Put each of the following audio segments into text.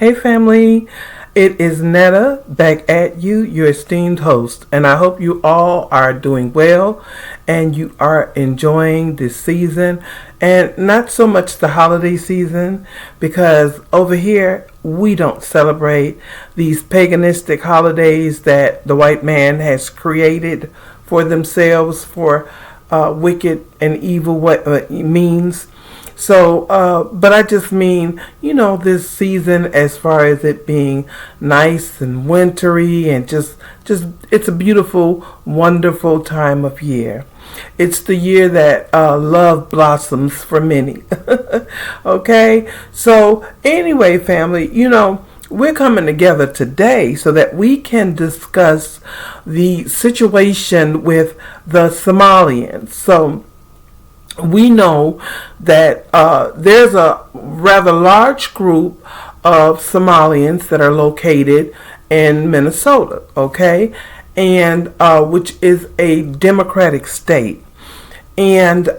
Hey family, it is Netta back at you, your esteemed host, and I hope you all are doing well and you are enjoying this season and not so much the holiday season because over here we don't celebrate these paganistic holidays that the white man has created for themselves for wicked and evil means. So, but I just mean, this season as far as it being nice and wintry and just it's a beautiful, wonderful time of year. It's the year that love blossoms for many. Okay? So, anyway, family, we're coming together today so that we can discuss the situation with the Somalians. So, we know that there's a rather large group of Somalians that are located in Minnesota, okay, and which is a democratic state. And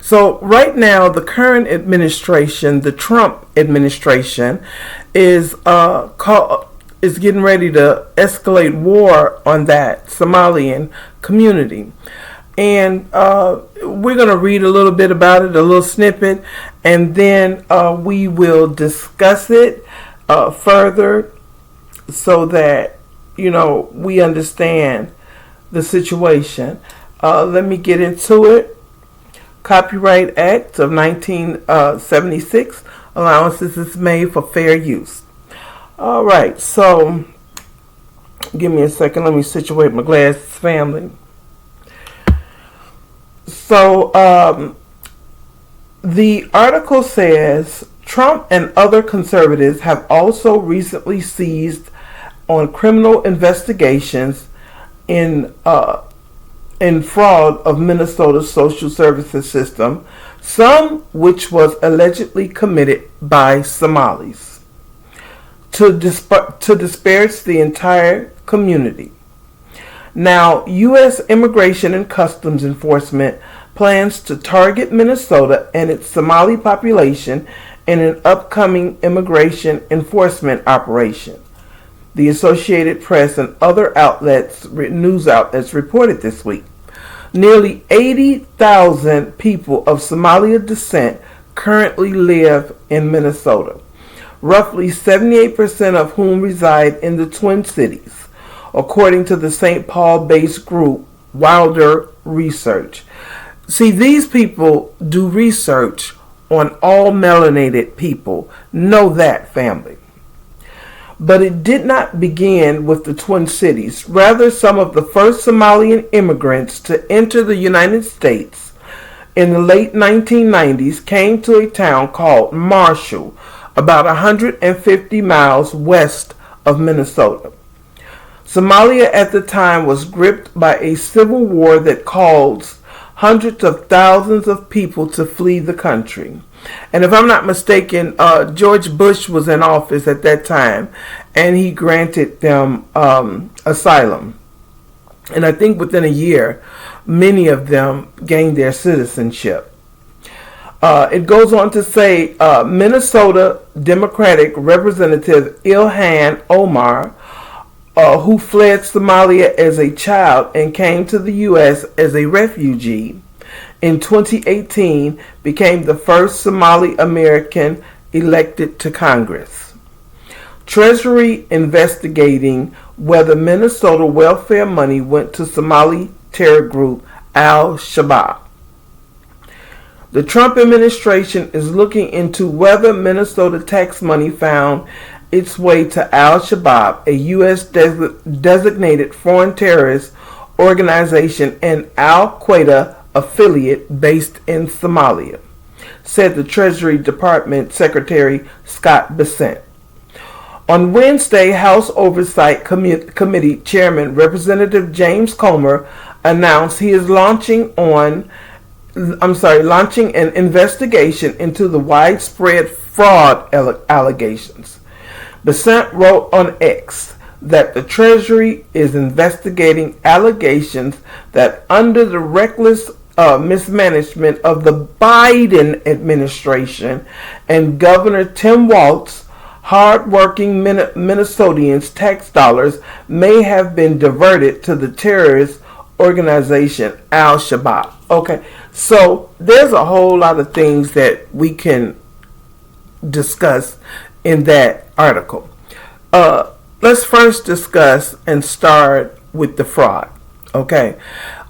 so right now, the current administration, the Trump administration, is getting ready to escalate war on that Somalian community. And we're going to read a little bit about it, a little snippet, and then we will discuss it further so that, we understand the situation. Let me get into it. Copyright Act of 1976, allowances is made for fair use. All right, so give me a second. Let me situate my glasses, family. So, the article says Trump and other conservatives have also recently seized on criminal investigations in fraud of Minnesota's social services system, some which was allegedly committed by Somalis, to disparage the entire community. Now, U.S. Immigration and Customs Enforcement plans to target Minnesota and its Somali population in an upcoming immigration enforcement operation. The Associated Press and other news outlets reported this week. Nearly 80,000 people of Somali descent currently live in Minnesota, roughly 78% of whom reside in the Twin Cities, according to the St. Paul-based group Wilder Research. See, these people do research on all melanated people. Know that, family. But it did not begin with the Twin Cities. Rather, some of the first Somalian immigrants to enter the United States in the late 1990s came to a town called Marshall, about 150 miles west of Minnesota. Somalia at the time was gripped by a civil war that caused hundreds of thousands of people to flee the country. And if I'm not mistaken, George Bush was in office at that time, and he granted them asylum. And I think within a year, many of them gained their citizenship. It goes on to say Minnesota Democratic Representative Ilhan Omar, who fled Somalia as a child and came to the U.S. as a refugee, in 2018 became the first Somali American elected to Congress. Treasury investigating whether Minnesota welfare money went to Somali terror group Al-Shabaab. The Trump administration is looking into whether Minnesota tax money found its way to Al-Shabaab, a U.S. designated foreign terrorist organization and Al-Qaeda affiliate based in Somalia, said the Treasury Department Secretary Scott Bessent. On Wednesday, House Oversight Committee Chairman Representative James Comer announced he is launching an investigation into the widespread fraud allegations. Bessent wrote on X that the Treasury is investigating allegations that under the reckless mismanagement of the Biden administration and Governor Tim Walz, hard-working Minnesotans' tax dollars may have been diverted to the terrorist organization Al-Shabaab. Okay, so there's a whole lot of things that we can discuss in that article. Let's first discuss and start with the fraud. Okay,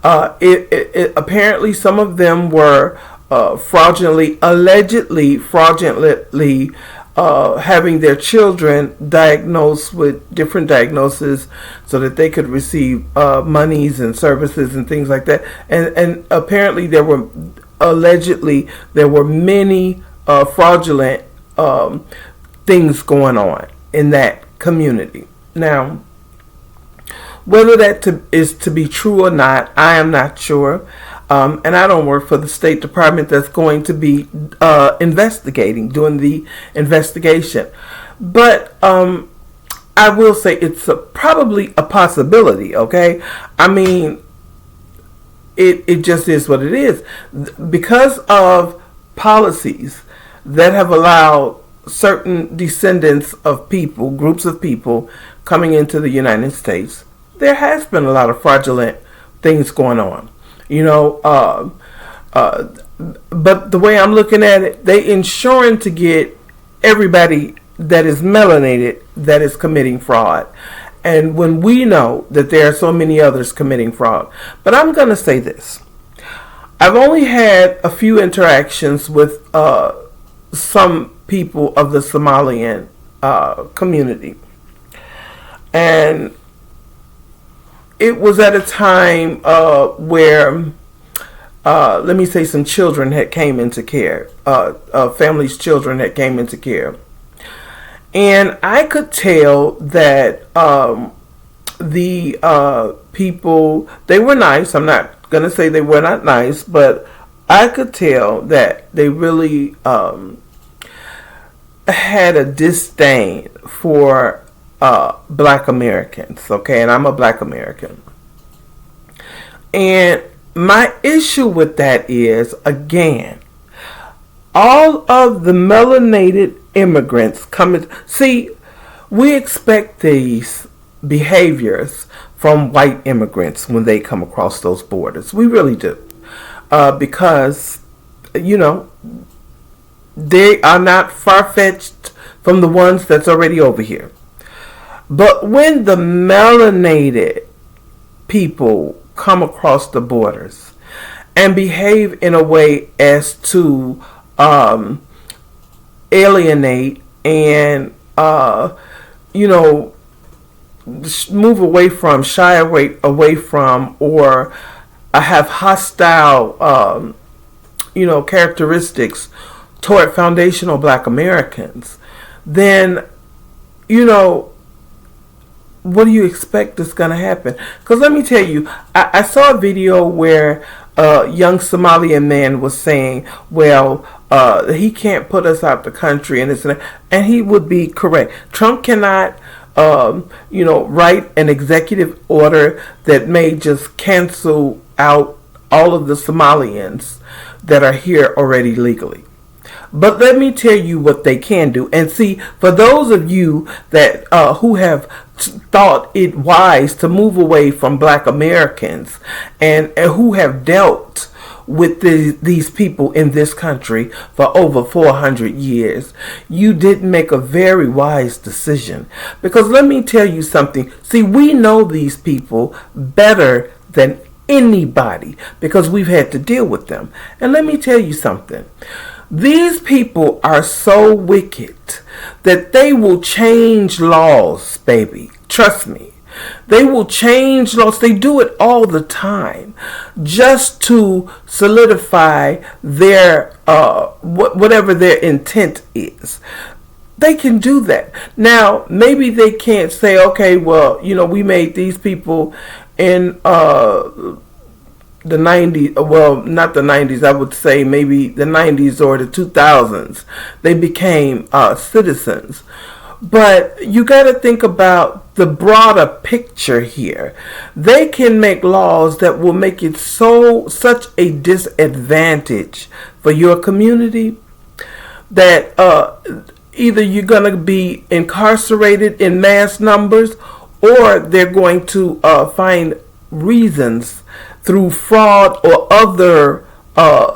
apparently some of them were allegedly fraudulently having their children diagnosed with different diagnoses so that they could receive monies and services and things like that. And apparently there were many fraudulent things going on in that community. Now, whether that is to be true or not, I am not sure. And I don't work for the State Department that's going to be doing the investigation. But I will say it's probably a possibility, okay? I mean, it just is what it is. Because of policies that have allowed certain descendants of people, groups of people, coming into the United States, there has been a lot of fraudulent things going on. But the way I'm looking at it, they ensuring to get everybody that is melanated that is committing fraud. And when we know that there are so many others committing fraud. But I'm going to say this. I've only had a few interactions with some people of the Somalian community. And it was at a time where, let me say, some children had came into care. Families' children had came into care. And I could tell that the people, they were nice. I'm not going to say they were not nice, but I could tell that they really had a disdain for Black Americans, okay, and I'm a Black American. And my issue with that is, again, all of the melanated immigrants coming. See, we expect these behaviors from white immigrants when they come across those borders. We really do. Because, they are not far-fetched from the ones that's already over here. But when the melanated people come across the borders and behave in a way as to alienate and move away from, shy away from, or have hostile characteristics toward foundational Black Americans, then what do you expect is going to happen? Because let me tell you, I saw a video where a young Somalian man was saying, well, he can't put us out the country, and he would be correct. Trump cannot, write an executive order that may just cancel out all of the Somalians that are here already legally. But let me tell you what they can do. And see, for those of you that who have thought it wise to move away from Black Americans and who have dealt with these people in this country for over 400 years, you did make a very wise decision. Because let me tell you something. See, we know these people better than anybody because we've had to deal with them. And let me tell you something. These people are so wicked that they will change laws, baby. Trust me. They will change laws. They do it all the time just to solidify their whatever their intent is. They can do that. Now, maybe they can't say, okay, well, we made these people in the 90s, well, not the 90s, I would say maybe the 90s or the 2000s, they became citizens. But you got to think about the broader picture here. They can make laws that will make it such a disadvantage for your community that either you're going to be incarcerated in mass numbers, or they're going to find reasons through fraud or other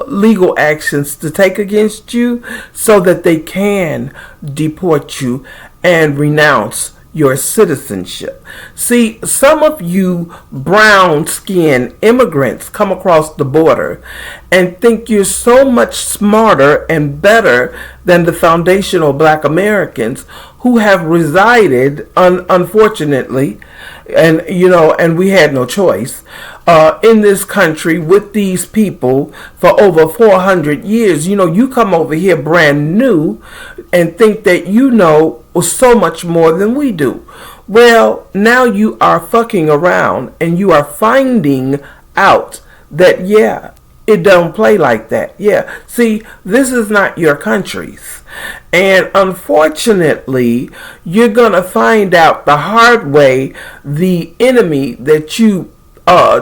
legal actions to take against you so that they can deport you and renounce your citizenship. See, some of you brown-skinned immigrants come across the border and think you're so much smarter and better than the foundational black Americans who have resided, unfortunately, and we had no choice, in this country with these people for over 400 years. You come over here brand new and think that you know so much more than we do. Well, now you are fucking around and you are finding out that, yeah, it don't play like that. Yeah, see, this is not your country's. And unfortunately, you're going to find out the hard way the enemy that you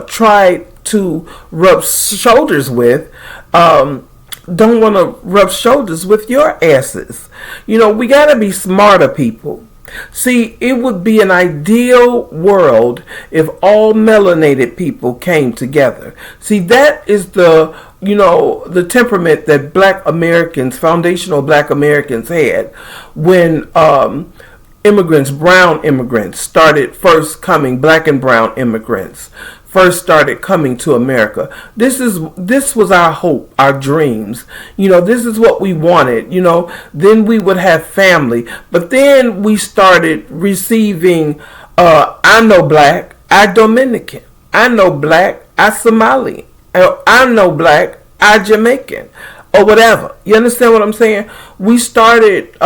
try to rub shoulders with don't want to rub shoulders with your asses. We got to be smarter people. See, it would be an ideal world if all melanated people came together. See, that is the temperament that black Americans, foundational black Americans had when brown immigrants started first coming, black and brown immigrants first started coming to America. This was our hope, our dreams. This is what we wanted. Then we would have family. But then we started receiving, I know black, I Dominican. I know black, I Somalian. I know black, I Jamaican. Or whatever. You understand what I'm saying? We started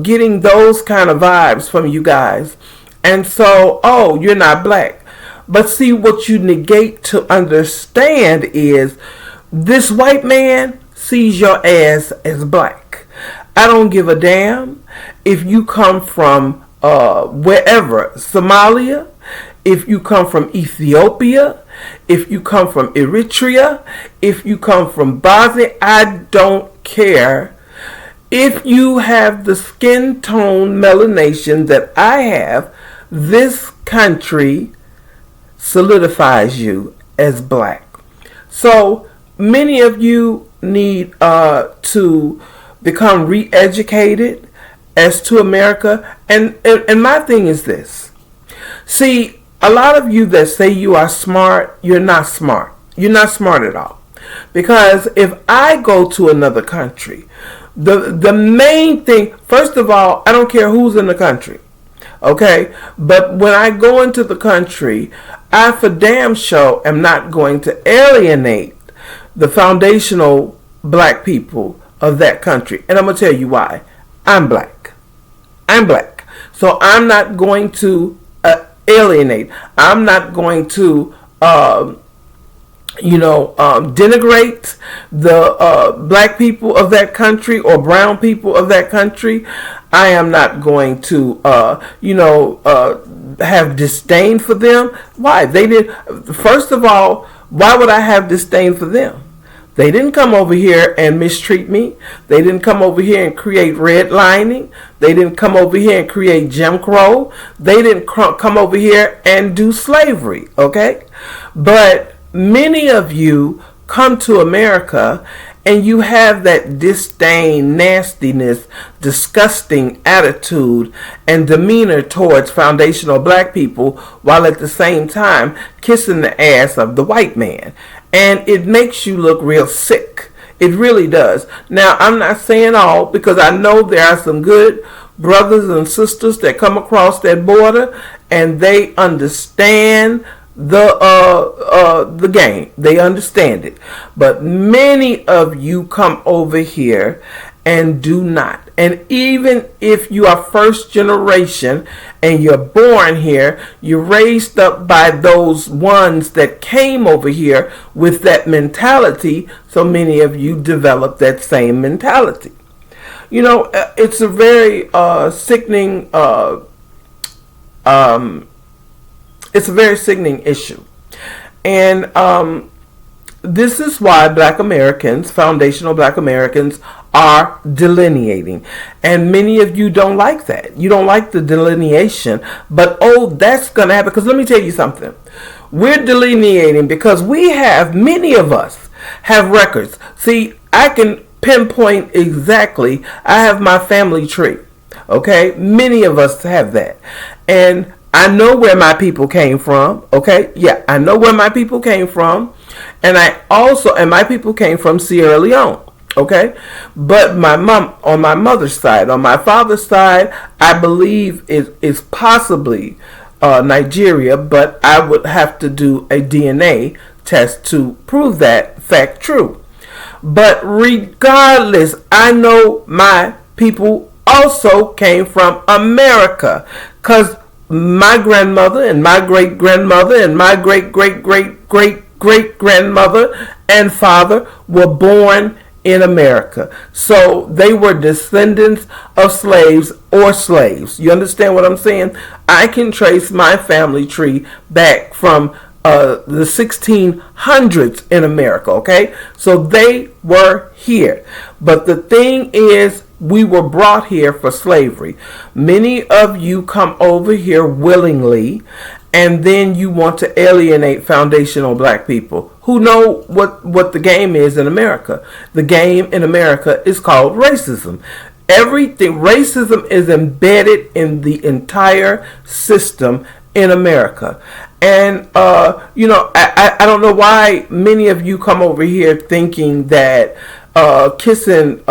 getting those kind of vibes from you guys. And so, you're not black. But see, what you negate to understand is this white man sees your ass as black. I don't give a damn if you come from wherever, Somalia, if you come from Ethiopia, if you come from Eritrea, if you come from Bosnia, I don't care. If you have the skin tone melanation that I have, this country solidifies you as black. So many of you need to become re-educated as to America. And my thing is this. See, a lot of you that say you are smart, you're not smart. You're not smart at all. Because if I go to another country, the main thing, first of all, I don't care who's in the country. Okay? But when I go into the country, I for damn sure am not going to alienate the foundational black people of that country. And I'm going to tell you why. I'm black. I'm black. So I'm not going to alienate. I'm not going to, denigrate the black people of that country or brown people of that country. I am not going to, have disdain for them. Why? First of all, why would I have disdain for them? They didn't come over here and mistreat me. They didn't come over here and create redlining. They didn't come over here and create Jim Crow. They didn't come over here and do slavery, okay? But many of you come to America and you have that disdain, nastiness, disgusting attitude and demeanor towards foundational black people while at the same time kissing the ass of the white man. And it makes you look real sick. It really does. Now, I'm not saying all, because I know there are some good brothers and sisters that come across that border and they understand the game. They understand it. But many of you come over here and do not. And even if you are first generation and you're born here, you're raised up by those ones that came over here with that mentality. So many of you develop that same mentality. It's a very sickening it's a very sickening issue. And this is why Black Americans, foundational Black Americans, are delineating. And many of you don't like that. You don't like the delineation. But, that's going to happen. Because let me tell you something. We're delineating because many of us have records. See, I can pinpoint exactly. I have my family tree. Okay? Many of us have that. And I know where my people came from. Okay? Yeah, I know where my people came from. And my people came from Sierra Leone. Okay? But my mom, on my mother's side, on my father's side, I believe it is possibly Nigeria, but I would have to do a DNA test to prove that fact true. But regardless, I know my people also came from America, because my grandmother and my great grandmother and my great great great great great grandmother and father were born in America. So they were descendants of slaves or slaves. You understand what I'm saying? I can trace my family tree back from the 1600s in America, okay? So they were here. But the thing is, we were brought here for slavery. Many of you come over here willingly, and then you want to alienate foundational Black people who know what the game is in America. The game in America is called racism. Racism is embedded in the entire system in America. And, I don't know why many of you come over here thinking that kissing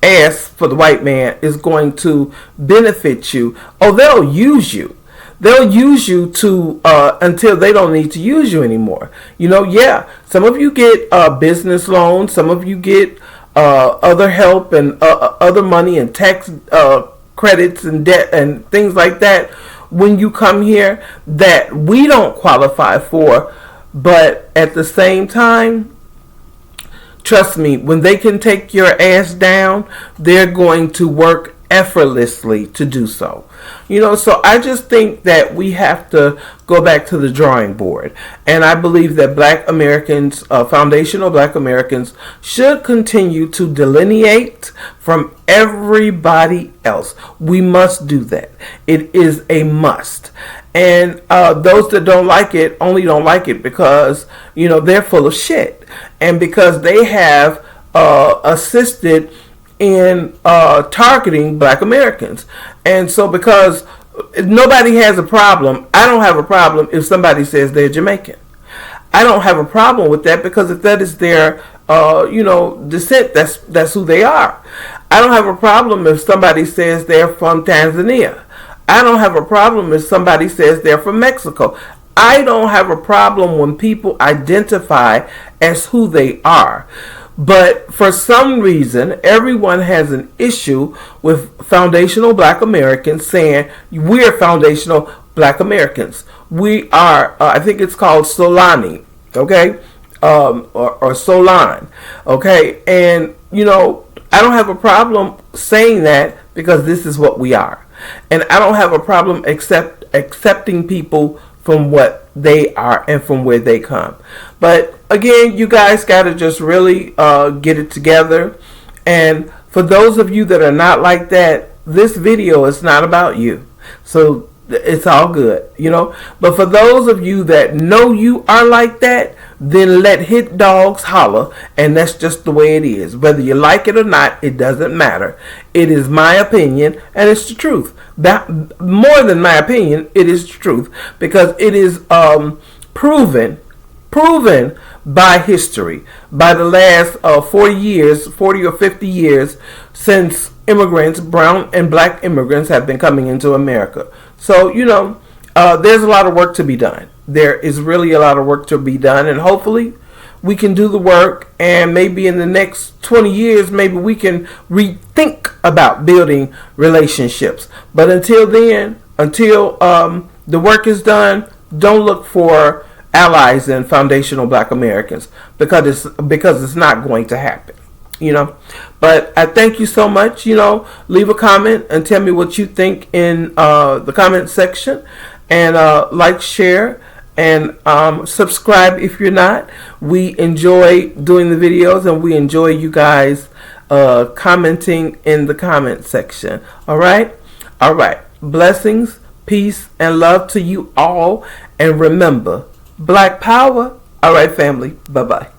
ass for the white man is going to benefit you. They'll use you. They'll use you to until they don't need to use you anymore. Some of you get business loans. Some of you get other help and other money and tax credits and debt and things like that when you come here that we don't qualify for. But at the same time, trust me, when they can take your ass down, they're going to work effortlessly to do so. So I just think that we have to go back to the drawing board. And I believe that Black Americans, foundational Black Americans, should continue to delineate from everybody else. We must do that. It is a must. And those that don't like it only don't like it because, they're full of shit. And because they have assisted in targeting Black Americans. And so because nobody has a problem, I don't have a problem if somebody says they're Jamaican. I don't have a problem with that because if that is their descent, that's who they are. I don't have a problem if somebody says they're from Tanzania. I don't have a problem if somebody says they're from Mexico. I don't have a problem when people identify as who they are. But for some reason, everyone has an issue with foundational Black Americans saying we're foundational Black Americans. We are, I think it's called Solani, okay? Or Solan, okay? And, I don't have a problem saying that because this is what we are. And I don't have a problem accepting people from what they are and from where they come. But again, you guys got to just really get it together. And for those of you that are not like that, this video is not about you. So it's all good, But for those of you that know you are like that, then let hit dogs holler. And that's just the way it is. Whether you like it or not, it doesn't matter. It is my opinion and it's the truth. That, more than my opinion, it is the truth. Because it is proven by history, by the last 40 or 50 years since immigrants, brown and Black immigrants, have been coming into America. So, there's a lot of work to be done. There is really a lot of work to be done, and hopefully we can do the work, and maybe in the next 20 years, maybe we can rethink about building relationships. But until then, until the work is done, don't look for allies in foundational Black Americans because it's not going to happen. But I thank you so much. Leave a comment and tell me what you think in the comment section, and like, share, and subscribe if you're not. We enjoy doing the videos, and we enjoy you guys commenting in the comment section. All right. Blessings, peace, and love to you all. And remember, Black Power. All right, family. Bye-bye.